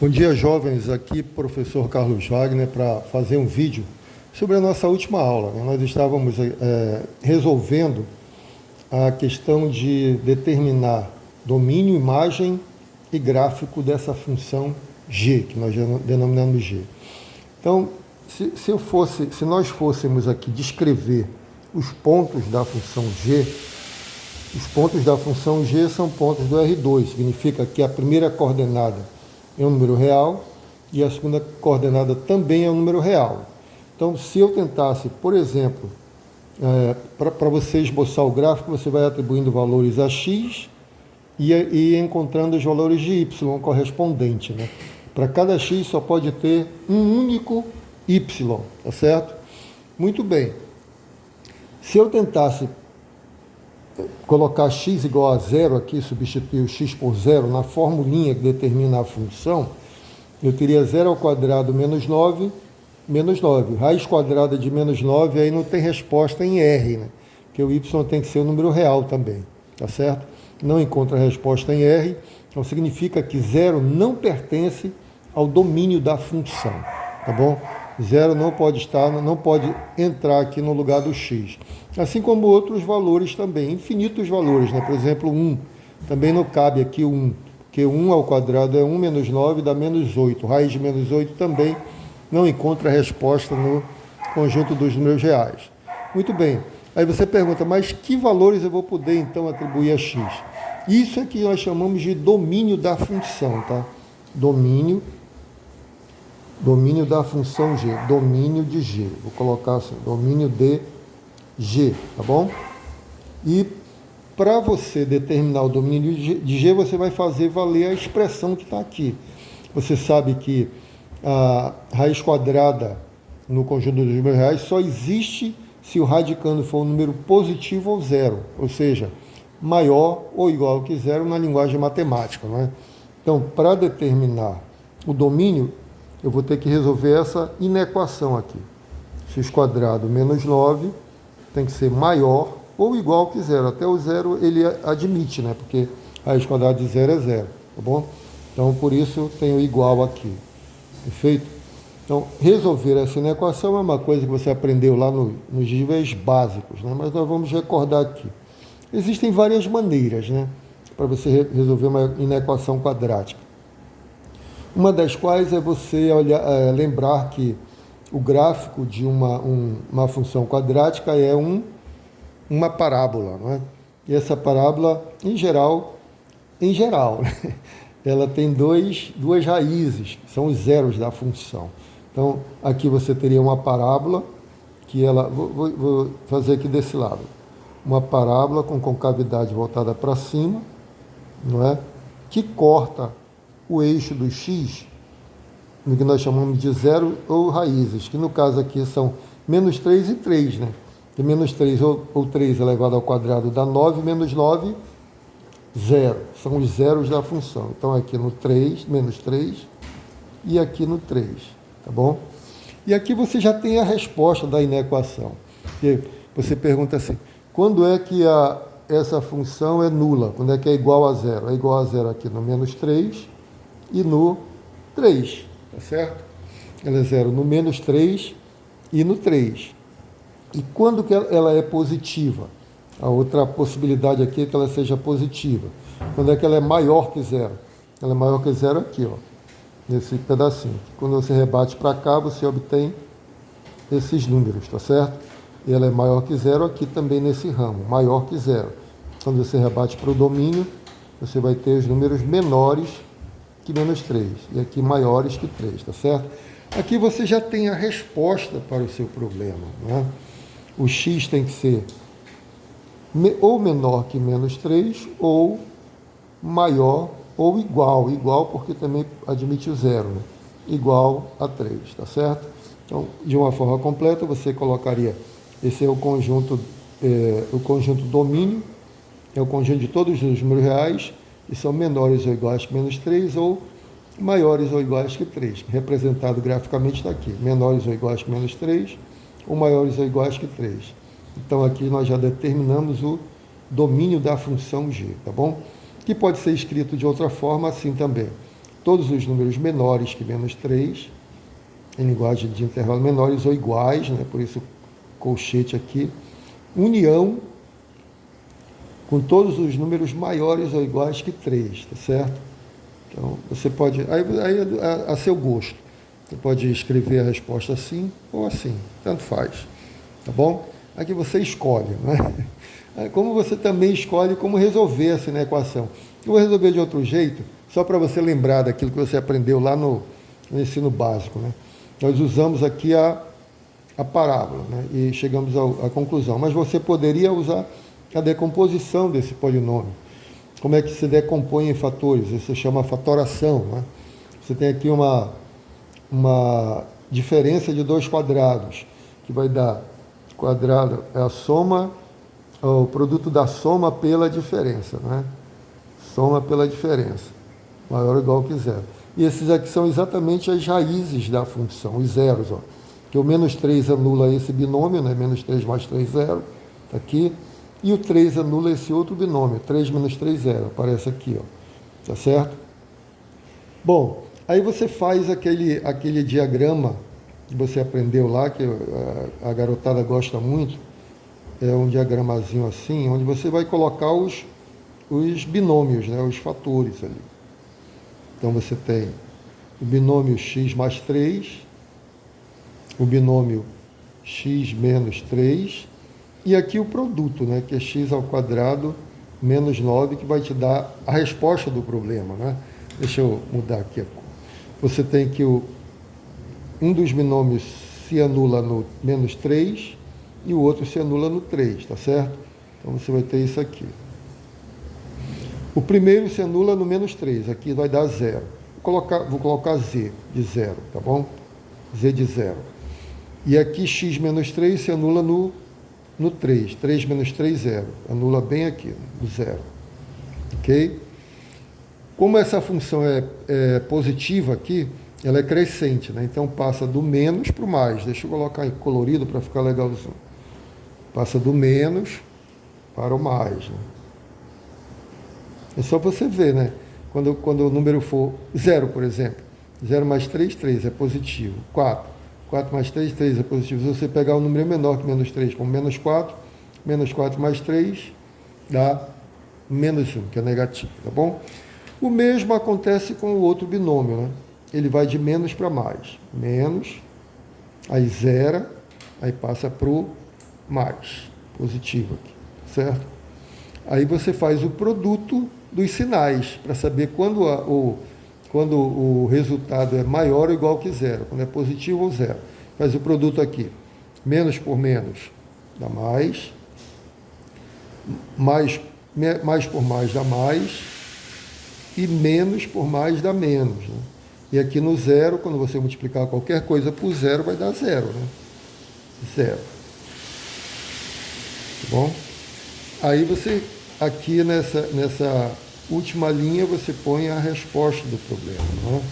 Bom dia, jovens. Aqui, professor Carlos Wagner, para fazer um vídeo sobre a nossa última aula. Nós estávamos resolvendo a questão de determinar domínio, imagem e gráfico dessa função G, que nós denominamos G. Então, se nós fôssemos aqui descrever os pontos da função G, os pontos da função G são pontos do R2, significa que a primeira coordenada é um número real e a segunda coordenada também é um número real. Então, se eu tentasse, por exemplo, para você esboçar o gráfico, você vai atribuindo valores a x e encontrando os valores de y correspondente, né? Para cada x só pode ter um único y, tá certo? Muito bem. Se eu tentasse colocar x igual a zero aqui, substituir o x por zero na formulinha que determina a função, eu teria 0 ao quadrado menos 9, menos 9. Raiz quadrada de menos 9, aí não tem resposta em R, né? Porque o y tem que ser um número real também, tá certo? Não encontra resposta em R, então significa que zero não pertence ao domínio da função, tá bom? Zero não pode entrar aqui no lugar do x. Assim como outros valores também, infinitos valores, né? Por exemplo, 1. Também não cabe aqui 1, porque 1 ao quadrado é 1 menos 9 dá menos 8. Raiz de menos 8 também não encontra resposta no conjunto dos números reais. Muito bem. Aí você pergunta, mas que valores eu vou poder então atribuir a x? Isso é que nós chamamos de domínio da função, tá? Domínio da função G, domínio de G. Vou colocar assim, domínio de G, tá bom? E para você determinar o domínio de G, você vai fazer valer a expressão que está aqui. Você sabe que a raiz quadrada no conjunto dos números reais só existe se o radicando for um número positivo ou zero, ou seja, maior ou igual que zero na linguagem matemática, não é? Então, para determinar o domínio, eu vou ter que resolver essa inequação aqui. X quadrado menos 9 tem que ser maior ou igual que zero. Até o zero ele admite, né? Porque raiz quadrada de zero é zero, tá bom? Então, por isso, eu tenho igual aqui. Perfeito? Então, resolver essa inequação é uma coisa que você aprendeu lá nos níveis básicos, né? Mas nós vamos recordar aqui. Existem várias maneiras, né? Para você resolver uma inequação quadrática. Uma das quais é você lembrar que o gráfico de uma função quadrática é uma parábola, não é? E essa parábola, em geral, ela tem duas raízes, que são os zeros da função. Então, aqui você teria uma parábola, que ela, vou fazer aqui desse lado, uma parábola com concavidade voltada para cima, não é? Que corta o eixo do x, no que nós chamamos de zero ou raízes, que no caso aqui são menos 3 e 3, né? E menos 3 ou 3 elevado ao quadrado dá 9, menos 9, 0. São os zeros da função. Então aqui no 3, menos 3, e aqui no 3, tá bom? E aqui você já tem a resposta da inequação. Porque você pergunta assim, quando é que essa função é nula? Quando é que é igual a zero? É igual a zero aqui no menos 3 e no 3, tá certo? Ela é zero no menos 3 e no 3. E quando que ela é positiva? A outra possibilidade aqui é que ela seja positiva. Quando é que ela é maior que zero? Ela é maior que zero aqui, ó, nesse pedacinho. Quando você rebate para cá, você obtém esses números, tá certo? E ela é maior que zero aqui também nesse ramo, maior que zero. Quando você rebate para o domínio, você vai ter os números menores que menos 3, e aqui maiores que 3, tá certo? Aqui você já tem a resposta para o seu problema, né? O x tem que ser ou menor que menos 3, ou maior ou igual porque também admite o zero, né? Igual a 3, tá certo? Então, de uma forma completa, você colocaria, esse é o conjunto domínio, é o conjunto de todos os números reais, que são menores ou iguais que menos 3, ou maiores ou iguais que 3. Representado graficamente está aqui, menores ou iguais que menos 3, ou maiores ou iguais que 3. Então, aqui nós já determinamos o domínio da função G, tá bom? Que pode ser escrito de outra forma assim também. todos os números menores que menos 3, em linguagem de intervalo menores ou iguais, né? Por isso colchete aqui, união com todos os números maiores ou iguais que 3, tá certo? Então, você pode, aí a seu gosto, você pode escrever a resposta assim ou assim, tanto faz, tá bom? Aqui você escolhe, né? Como você também escolhe como resolver essa equação. Eu vou resolver de outro jeito, só para você lembrar daquilo que você aprendeu lá no ensino básico, né? Nós usamos aqui a parábola, né? E chegamos à conclusão, mas você poderia usar a decomposição desse polinômio. Como é que se decompõe em fatores? Isso se chama fatoração, né? Você tem aqui uma diferença de 2 quadrados, que vai dar quadrado, é a soma, o produto da soma pela diferença, né? Soma pela diferença, maior ou igual que zero. E esses aqui são exatamente as raízes da função, os zeros, ó. Que o menos 3 anula esse binômio, né? Menos 3 mais 3, zero, tá aqui. E o 3 anula esse outro binômio, 3 menos 3, zero, aparece aqui, ó. Tá certo? Bom, aí você faz aquele diagrama que você aprendeu lá, que a garotada gosta muito, é um diagramazinho assim, onde você vai colocar os binômios, né, os fatores ali. Então você tem o binômio x mais 3, o binômio x menos 3, e aqui o produto, né, que é x ao quadrado menos 9, que vai te dar a resposta do problema, né? Deixa eu mudar aqui a cor. Você tem que um dos binômios se anula no menos 3 e o outro se anula no 3, tá certo? Então você vai ter isso aqui. O primeiro se anula no menos 3, aqui vai dar 0. Vou colocar z de 0, tá bom? Z de 0. E aqui x menos 3 se anula no 3. 3 menos 3, 0. Anula bem aqui, no 0. Ok? Como essa função é positiva aqui, ela é crescente, né? Então passa do menos para o mais. Deixa eu colocar em colorido para ficar legalzinho. Passa do menos para o mais, né? É só você ver, né? Quando o número for 0, por exemplo. 0 mais 3, 3 é positivo. 4. 4 mais 3, 3 é positivo. Se você pegar um número menor que menos 3, como menos 4 mais 3 dá menos 1, que é negativo, tá bom? O mesmo acontece com o outro binômio, né? Ele vai de menos para mais. Menos, aí zera, aí passa para o mais, positivo aqui, certo? Aí você faz o produto dos sinais, para saber quando o resultado é maior ou igual que zero, quando é positivo ou zero. Faz o produto aqui. Menos por menos dá mais. Mais por mais dá mais. E menos por mais dá menos, né? E aqui no zero, quando você multiplicar qualquer coisa por zero, vai dar zero, né? Zero. Tá bom? Aí você, aqui nessa última linha, você põe a resposta do problema, né?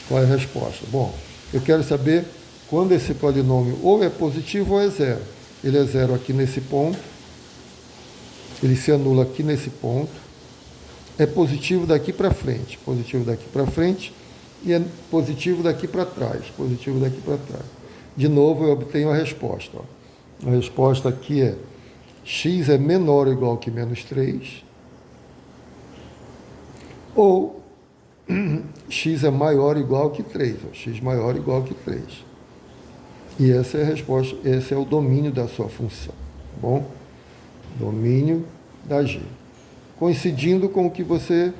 Qual é a resposta? Bom, eu quero saber quando esse polinômio ou é positivo ou é zero. Ele é zero aqui nesse ponto, ele se anula aqui nesse ponto, é positivo daqui para frente, e é positivo daqui para trás, positivo daqui para trás. De novo, eu obtenho a resposta. Ó. A resposta aqui é x é menor ou igual que menos 3, ou x é maior ou igual que 3, ó, x maior ou igual que 3. E essa é a resposta, esse é o domínio da sua função, tá bom? Domínio da G. Coincidindo com o que você,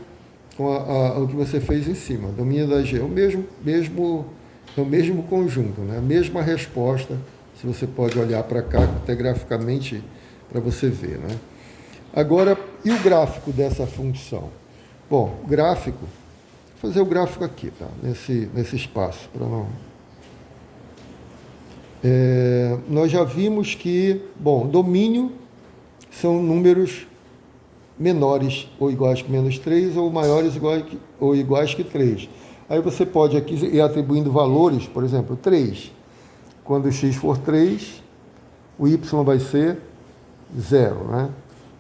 o que você fez em cima. Domínio da G é o mesmo conjunto, né? A mesma resposta, se você pode olhar para cá, até graficamente, para você ver, né? Agora, e o gráfico dessa função? Bom, o gráfico, vou fazer o gráfico aqui, tá? Nesse espaço, para não... nós já vimos que, bom, domínio são números menores ou iguais que menos 3 ou maiores ou iguais que 3. Aí você pode aqui ir atribuindo valores, por exemplo, 3. Quando x for 3, o y vai ser 0, né?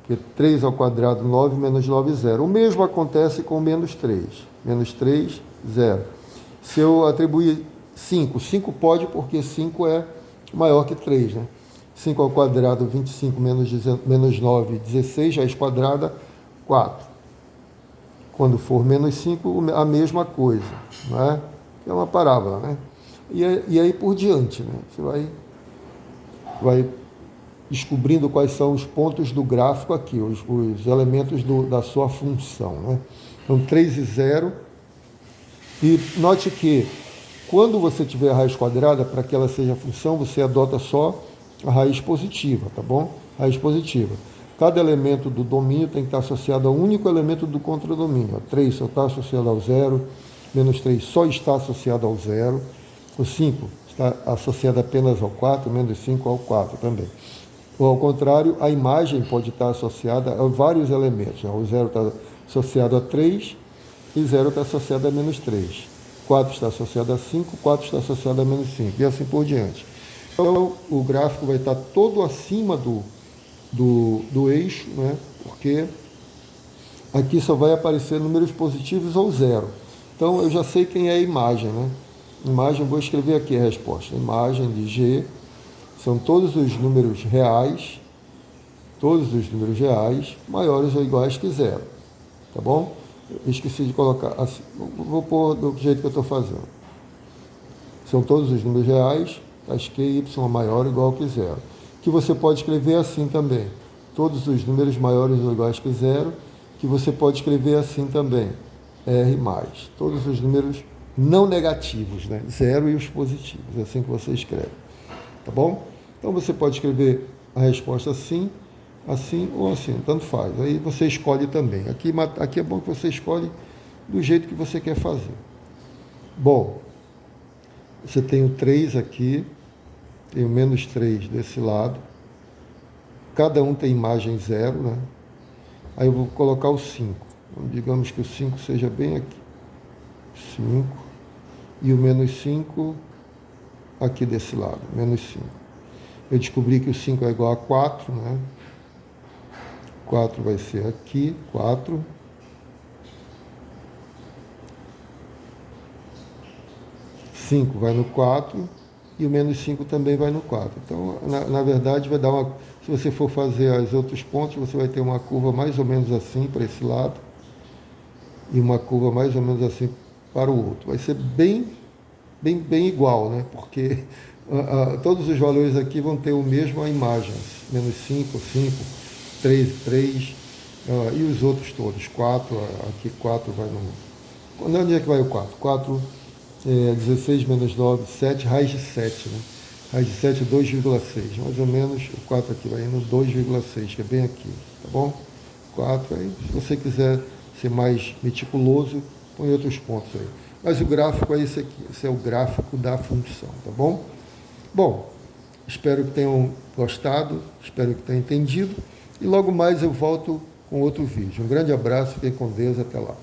Porque 3 ao quadrado, 9 menos 9, 0. O mesmo acontece com menos 3. Menos 3 0. Se eu atribuir 5, 5 pode porque 5 é maior que 3, né? 5 ao quadrado, 25 menos 9, 16, raiz quadrada, 4. Quando for menos 5, a mesma coisa, não é? É uma parábola, né? E aí por diante, né? Você vai descobrindo quais são os pontos do gráfico aqui, os elementos da sua função, né? Então, 3 e 0. E note que, quando você tiver a raiz quadrada, para que ela seja função, você adota só a raiz positiva, tá bom? Raiz positiva. Cada elemento do domínio tem que estar associado a um único elemento do contradomínio. 3 só está associado ao 0, menos 3 só está associado ao 0, o 5 está associado apenas ao 4, menos 5 ao 4 também. Ou ao contrário, a imagem pode estar associada a vários elementos. O 0 está associado a 3 e 0 está associado a menos 3. 4 está associado a 5, 4 está associado a menos 5 e assim por diante. Então, o gráfico vai estar todo acima do eixo, né? Porque aqui só vai aparecer números positivos ou 0. Então, eu já sei quem é a imagem, né? Imagem, vou escrever aqui a resposta. Imagem de G são todos os números reais, maiores ou iguais que 0. Tá bom? Eu esqueci de colocar assim. Vou pôr do jeito que eu estou fazendo. São todos os números reais, as Q e Y maior ou igual que 0. Que você pode escrever assim também. Todos os números maiores ou iguais que 0, que você pode escrever assim também. R mais. Todos os números não negativos, né? 0 e os positivos. É assim que você escreve. Tá bom? Então você pode escrever a resposta assim, assim ou assim, tanto faz. Aí você escolhe também. Aqui é bom que você escolhe do jeito que você quer fazer. Bom, você tem o 3 aqui, tem o menos 3 desse lado. Cada um tem imagem 0, né? Aí eu vou colocar o 5. Então, digamos que o 5 seja bem aqui. 5. E o menos 5 aqui desse lado, menos 5. Eu descobri que o 5 é igual a 4, né? 4 vai ser aqui, 4. Cinco vai no 4 e o menos 5 também vai no 4. Então, na verdade, vai dar uma... Se você for fazer os outros pontos, você vai ter uma curva mais ou menos assim para esse lado e uma curva mais ou menos assim para o outro. Vai ser bem igual, né? Porque todos os valores aqui vão ter o mesmo imagem. Menos 5, 5, 3, 3 e os outros todos. 4, aqui 4 vai no... Onde é que vai o 4? 4, 16 menos 9, 7, raiz de 7, né? Raiz de 7 é 2,6. Mais ou menos o 4 aqui vai indo 2,6, que é bem aqui, tá bom? 4, aí se você quiser ser mais meticuloso, põe outros pontos aí. Mas o gráfico é esse aqui, esse é o gráfico da função, tá bom? Bom, espero que tenham gostado, espero que tenham entendido, e logo mais eu volto com outro vídeo. Um grande abraço, fiquem com Deus, até lá.